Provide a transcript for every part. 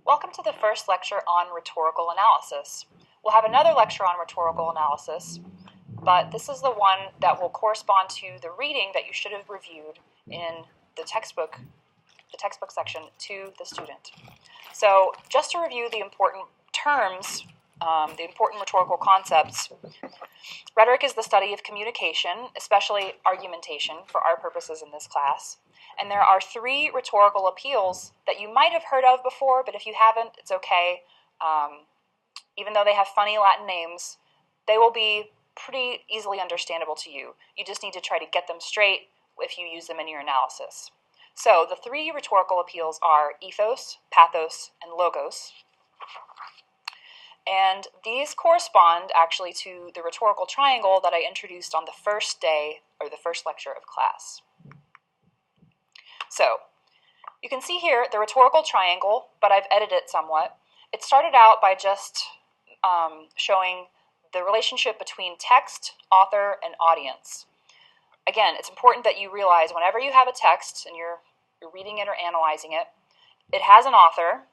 Welcome to the first lecture on rhetorical analysis. We'll have another lecture on rhetorical analysis, but this is the one that will correspond to the reading that you should have reviewed in the textbook section to the student. So just to review the important terms, the important rhetorical concepts, rhetoric is the study of communication, especially argumentation for our purposes in this class. And there are three rhetorical appeals that you might have heard of before, but if you haven't, it's okay. Even though they have funny Latin names, they will be pretty easily understandable to you. You just need to try to get them straight if you use them in your analysis. So the three rhetorical appeals are ethos, pathos, and logos. And these correspond actually to the rhetorical triangle that I introduced on the first day, or the first lecture of class. So, you can see here the rhetorical triangle, but I've edited it somewhat. It started out by just showing the relationship between text, author, and audience. Again, it's important that you realize whenever you have a text and you're reading it or analyzing it, it has an author,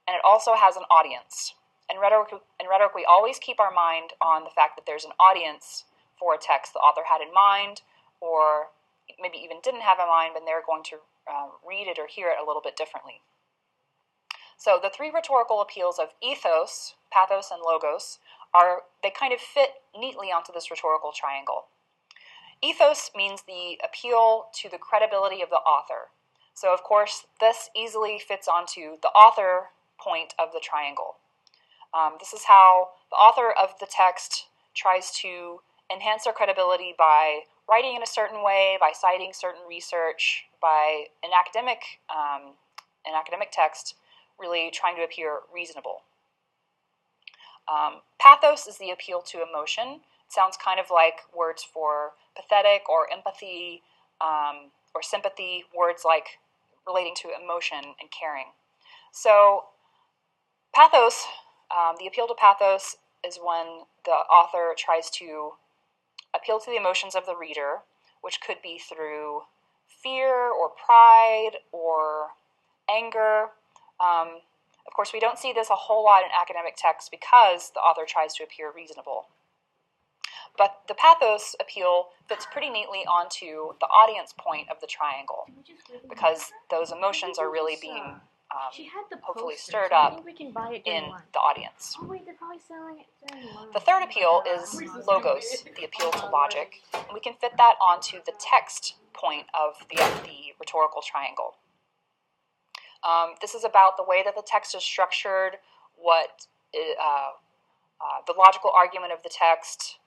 and it also has an audience. In rhetoric, we always keep our mind on the fact that there's an audience for a text the author had in mind, or maybe even didn't have in mind, but they're going to read it or hear it a little bit differently. So the three rhetorical appeals of ethos, pathos, and logos they kind of fit neatly onto this rhetorical triangle. Ethos means the appeal to the credibility of the author. So of course, this easily fits onto the author point of the triangle. This is how the author of the text tries to enhance their credibility by writing in a certain way, by citing certain research, by an academic text really trying to appear reasonable. Pathos is the appeal to emotion. It sounds kind of like words for pathetic or empathy or sympathy, words like relating to emotion and caring. So pathos, the appeal to pathos is when the author tries to appeal to the emotions of the reader, which could be through fear or pride or anger. Of course, we don't see this a whole lot in academic texts because the author tries to appear reasonable. But the pathos appeal fits pretty neatly onto the audience point of the triangle because those emotions are really being hopefully stirred up in the audience. Oh wait, they're probably selling it. The third appeal is logos, the appeal to logic, and we can fit that onto the text point of the rhetorical triangle. This is about the way that the text is structured, the logical argument of the text,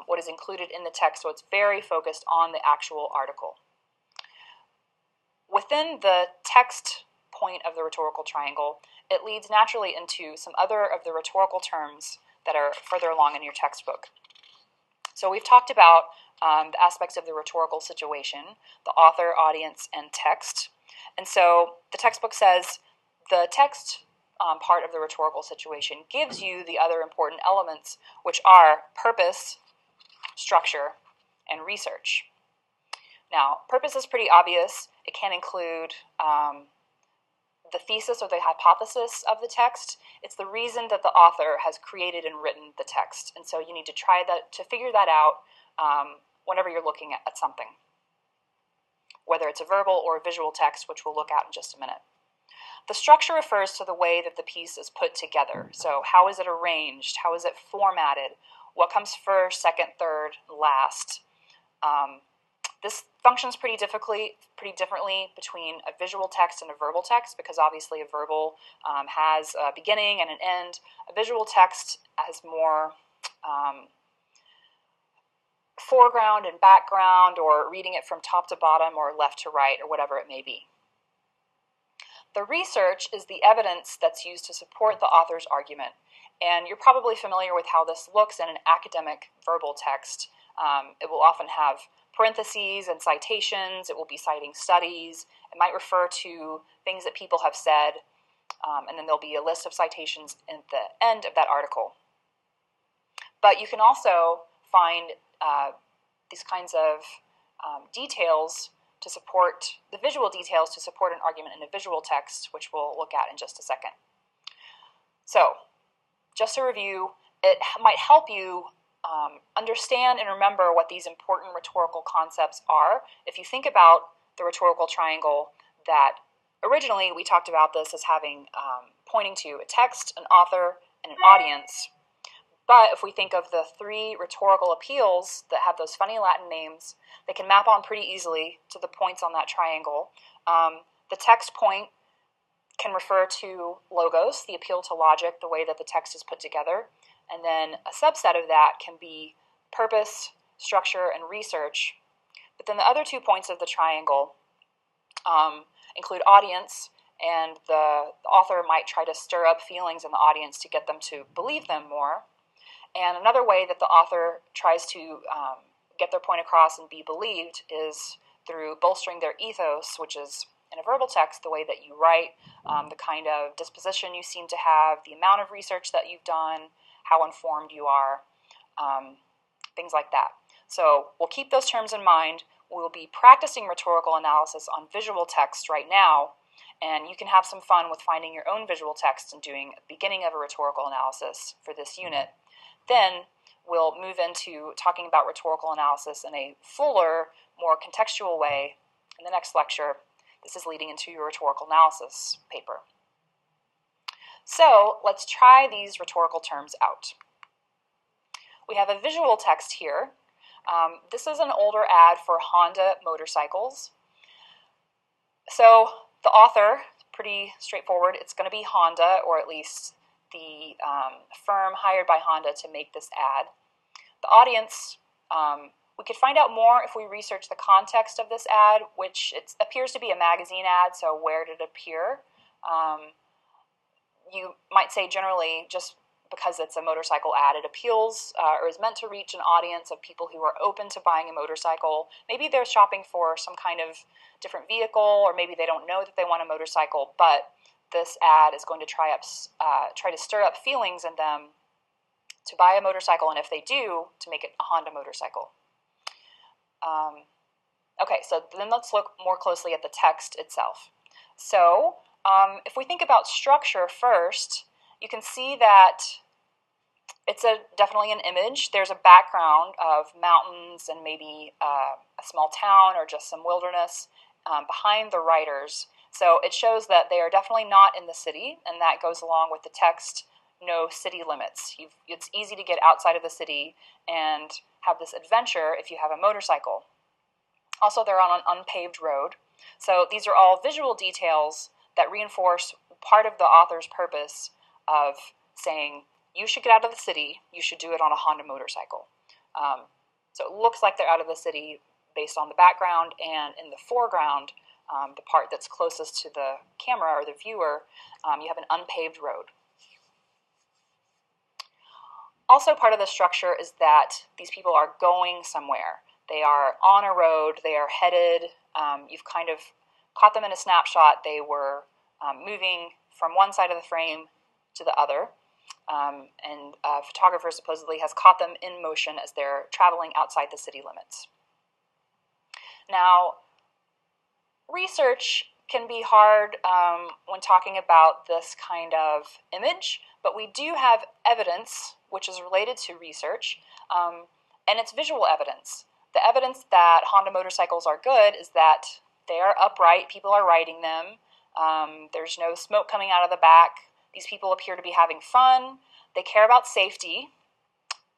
what is included in the text, so it's very focused on the actual article. Within the text point of the rhetorical triangle, it leads naturally into some other of the rhetorical terms that are further along in your textbook. So we've talked about the aspects of the rhetorical situation, the author, audience, and text. And so the textbook says the text part of the rhetorical situation gives you the other important elements, which are purpose, structure, and research. Now, purpose is pretty obvious. It can include the thesis or the hypothesis of the text. It's the reason that the author has created and written the text. And so you need to try to figure that out whenever you're looking at something, whether it's a verbal or a visual text, which we'll look at in just a minute. The structure refers to the way that the piece is put together. So how is it arranged? How is it formatted? What comes first, second, third, last? This functions pretty differently between a visual text and a verbal text because obviously a verbal has a beginning and an end. A visual text has more foreground and background, or reading it from top to bottom or left to right or whatever it may be. The research is the evidence that's used to support the author's argument. And you're probably familiar with how this looks in an academic verbal text. It will often have parentheses and citations. It will be citing studies. It might refer to things that people have said. And then there'll be a list of citations at the end of that article. But you can also find these kinds of details to support, the visual details to support an argument in a visual text, which we'll look at in just a second. So, just to review, it might help you understand and remember what these important rhetorical concepts are. If you think about the rhetorical triangle, that originally we talked about this as having pointing to a text, an author, and an audience. But if we think of the three rhetorical appeals that have those funny Latin names, they can map on pretty easily to the points on that triangle. The text point can refer to logos, the appeal to logic, the way that the text is put together. And then a subset of that can be purpose, structure, and research. But then the other 2 points of the triangle include audience, and the author might try to stir up feelings in the audience to get them to believe them more. And another way that the author tries to get their point across and be believed is through bolstering their ethos, which is, in a verbal text, the way that you write, the kind of disposition you seem to have, the amount of research that you've done, how informed you are, things like that. So we'll keep those terms in mind. We'll be practicing rhetorical analysis on visual text right now, and you can have some fun with finding your own visual text and doing a beginning of a rhetorical analysis for this unit. Then we'll move into talking about rhetorical analysis in a fuller, more contextual way in the next lecture. This is leading into your rhetorical analysis paper. So let's try these rhetorical terms out. We have a visual text here. This is an older ad for Honda motorcycles. So the author, pretty straightforward, it's going to be Honda, or at least the firm hired by Honda to make this ad. The audience, we could find out more if we research the context of this ad, which it appears to be a magazine ad, so where did it appear? You might say generally, just because it's a motorcycle ad, it appeals or is meant to reach an audience of people who are open to buying a motorcycle. Maybe they're shopping for some kind of different vehicle, or maybe they don't know that they want a motorcycle, but this ad is going to try to stir up feelings in them to buy a motorcycle, and if they do, to make it a Honda motorcycle. Okay, so then let's look more closely at the text itself. So if we think about structure first, you can see that it's definitely an image. There's a background of mountains and maybe a small town or just some wilderness behind the writers. So it shows that they are definitely not in the city, and that goes along with the text, no city limits. It's easy to get outside of the city and have this adventure if you have a motorcycle. Also, they're on an unpaved road. So these are all visual details that reinforce part of the author's purpose of saying, you should get out of the city, you should do it on a Honda motorcycle. So it looks like they're out of the city based on the background, and in the foreground, the part that's closest to the camera or the viewer, you have an unpaved road. Also, part of the structure is that these people are going somewhere. They are on a road, they are headed, you've kind of caught them in a snapshot. They were moving from one side of the frame to the other, and a photographer supposedly has caught them in motion as they're traveling outside the city limits. Now, research can be hard when talking about this kind of image, but we do have evidence which is related to research, and it's visual evidence. The evidence that Honda motorcycles are good is that they are upright, people are riding them, there's no smoke coming out of the back, these people appear to be having fun, they care about safety.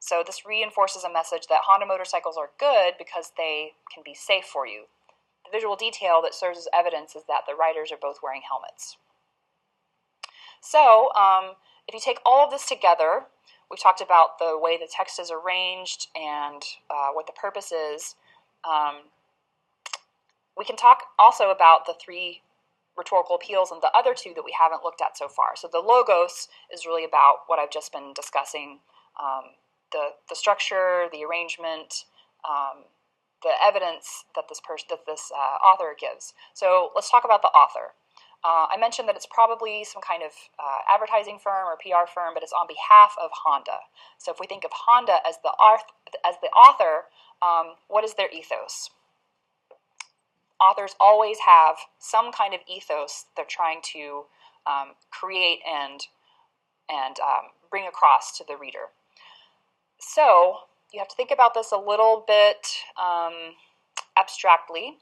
So this reinforces a message that Honda motorcycles are good because they can be safe for you. The visual detail that serves as evidence is that the riders are both wearing helmets. So if you take all of this together, we've talked about the way the text is arranged and what the purpose is. We can talk also about the three rhetorical appeals and the other two that we haven't looked at so far. So the logos is really about what I've just been discussing, the structure, the arrangement, the evidence that this author gives. So let's talk about the author. I mentioned that it's probably some kind of advertising firm or PR firm, but it's on behalf of Honda. So if we think of Honda as the author, what is their ethos? Authors always have some kind of ethos they're trying to create and and bring across to the reader. So you have to think about this a little bit abstractly,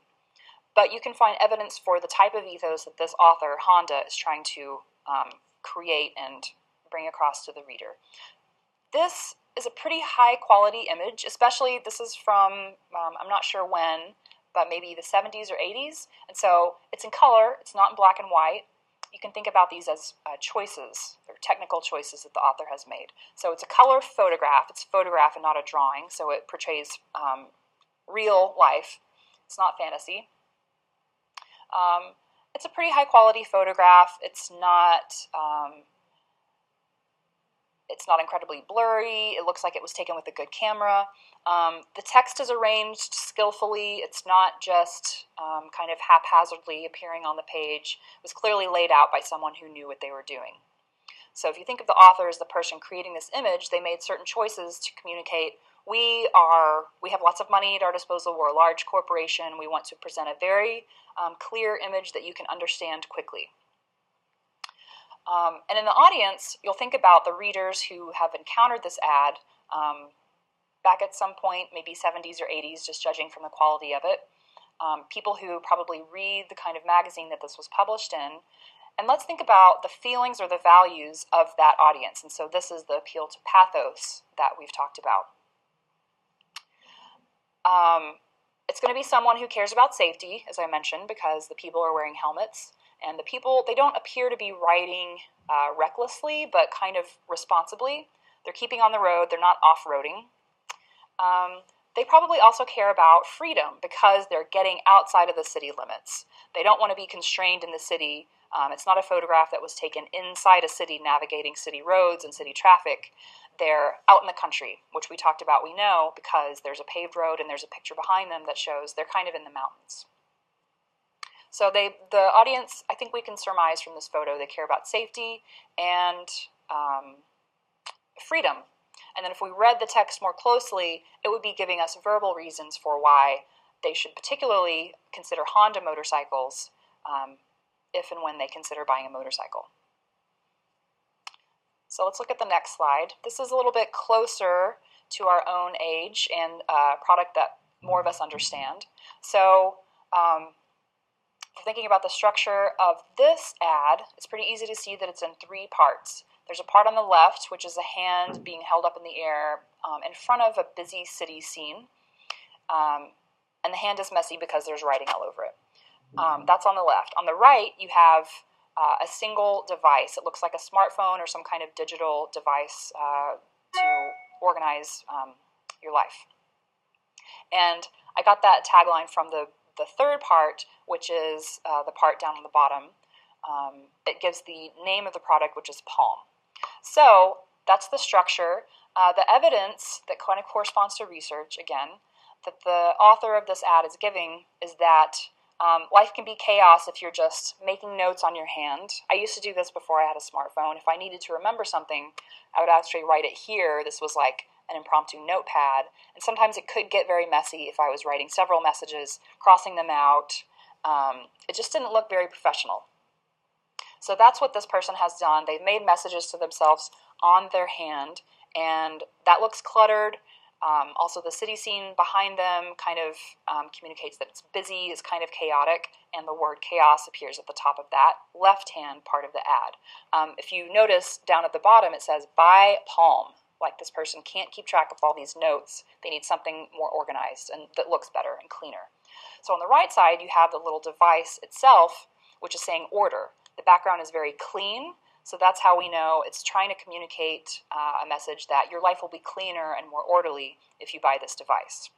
but you can find evidence for the type of ethos that this author, Honda, is trying to create and bring across to the reader. This is a pretty high quality image, especially this is from, I'm not sure when, but maybe the 70s or 80s. And so it's in color, it's not in black and white. You can think about these as choices, or technical choices that the author has made. So it's a color photograph. It's a photograph and not a drawing, so it portrays real life. It's not fantasy. It's a pretty high quality photograph. It's not incredibly blurry. It looks like it was taken with a good camera. The text is arranged skillfully. It's not just kind of haphazardly appearing on the page. It was clearly laid out by someone who knew what they were doing. So if you think of the author as the person creating this image, they made certain choices to communicate, we have lots of money at our disposal, we're a large corporation, we want to present a very clear image that you can understand quickly. And in the audience, you'll think about the readers who have encountered this ad back at some point, maybe 70s or 80s, just judging from the quality of it. People who probably read the kind of magazine that this was published in. And let's think about the feelings or the values of that audience. And so this is the appeal to pathos that we've talked about. It's going to be someone who cares about safety, as I mentioned, because the people are wearing helmets. And the people, they don't appear to be riding recklessly, but kind of responsibly. They're keeping on the road. They're not off-roading. They probably also care about freedom because they're getting outside of the city limits. They don't want to be constrained in the city. It's not a photograph that was taken inside a city navigating city roads and city traffic. They're out in the country, which we talked about, we know, because there's a paved road and there's a picture behind them that shows they're kind of in the mountains. So the audience, I think we can surmise from this photo, they care about safety and freedom. And then if we read the text more closely, it would be giving us verbal reasons for why they should particularly consider Honda motorcycles if and when they consider buying a motorcycle. So let's look at the next slide. This is a little bit closer to our own age and a product that more of us understand. So thinking about the structure of this ad, it's pretty easy to see that it's in three parts. There's a part on the left, which is a hand being held up in the air in front of a busy city scene. And the hand is messy because there's writing all over it. That's on the left. On the right, you have a single device. It looks like a smartphone or some kind of digital device to organize your life. And I got that tagline from the third part, which is the part down on the bottom. It gives the name of the product, which is Palm. So that's the structure. The evidence that kind of corresponds to research, again, that the author of this ad is giving is that life can be chaos if you're just making notes on your hand. I used to do this before I had a smartphone. If I needed to remember something, I would actually write it here. This was like an impromptu notepad. And sometimes it could get very messy if I was writing several messages, crossing them out. It just didn't look very professional. So that's what this person has done. They've made messages to themselves on their hand, and that looks cluttered. Also, the city scene behind them kind of communicates that it's busy, it's kind of chaotic, and the word chaos appears at the top of that left-hand part of the ad. If you notice down at the bottom, it says, buy Palm. Like this person can't keep track of all these notes. They need something more organized and that looks better and cleaner. So on the right side, you have the little device itself, which is saying order. The background is very clean, so that's how we know it's trying to communicate a message that your life will be cleaner and more orderly if you buy this device.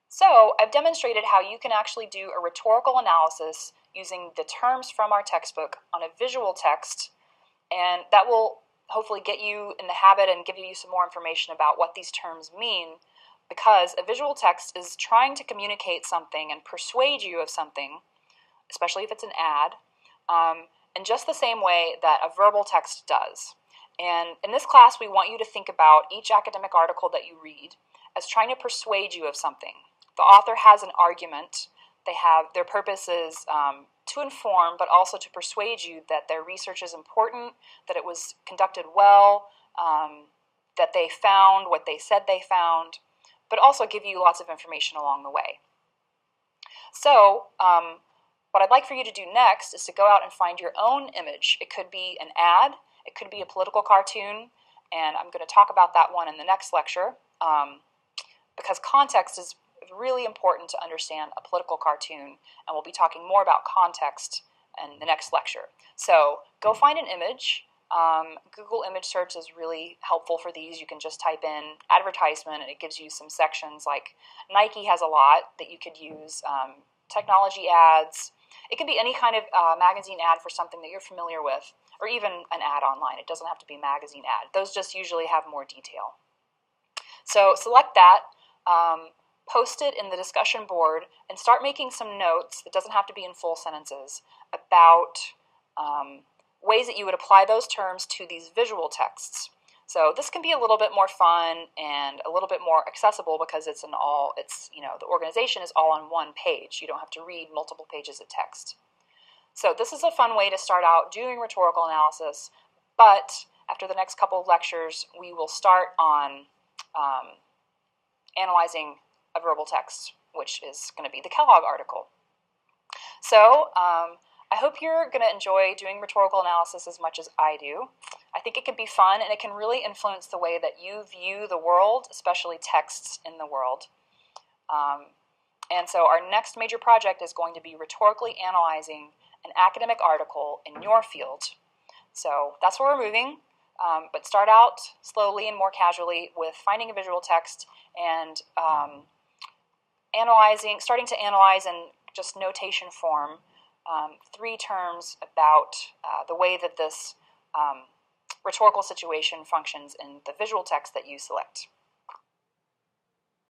So I've demonstrated how you can actually do a rhetorical analysis using the terms from our textbook on a visual text, and that will hopefully get you in the habit and give you some more information about what these terms mean, because a visual text is trying to communicate something and persuade you of something, especially if it's an ad, in just the same way that a verbal text does. And in this class, we want you to think about each academic article that you read as trying to persuade you of something. The author has an argument. Their purpose is to inform, but also to persuade you that their research is important, that it was conducted well, that they found what they said they found, but also give you lots of information along the way. So, what I'd like for you to do next is to go out and find your own image. It could be an ad, it could be a political cartoon, and I'm going to talk about that one in the next lecture, because context is really important to understand a political cartoon, and we'll be talking more about context in the next lecture. So go find an image. Google image search is really helpful for these. You can just type in advertisement and it gives you some sections, like Nike has a lot that you could use, technology ads. It can be any kind of magazine ad for something that you're familiar with, or even an ad online. It doesn't have to be a magazine ad. Those just usually have more detail. So select that, post it in the discussion board, and start making some notes. It doesn't have to be in full sentences, about ways that you would apply those terms to these visual texts. So this can be a little bit more fun and a little bit more accessible because the organization is all on one page. You don't have to read multiple pages of text. So this is a fun way to start out doing rhetorical analysis, but after the next couple of lectures, we will start on analyzing a verbal text, which is going to be the Kellogg article. So I hope you're going to enjoy doing rhetorical analysis as much as I do. I think it can be fun, and it can really influence the way that you view the world, especially texts in the world. And so our next major project is going to be rhetorically analyzing an academic article in your field. So that's where we're moving, but start out slowly and more casually with finding a visual text and starting to analyze in just notation form 3 terms about the way that this rhetorical situation functions in the visual text that you select.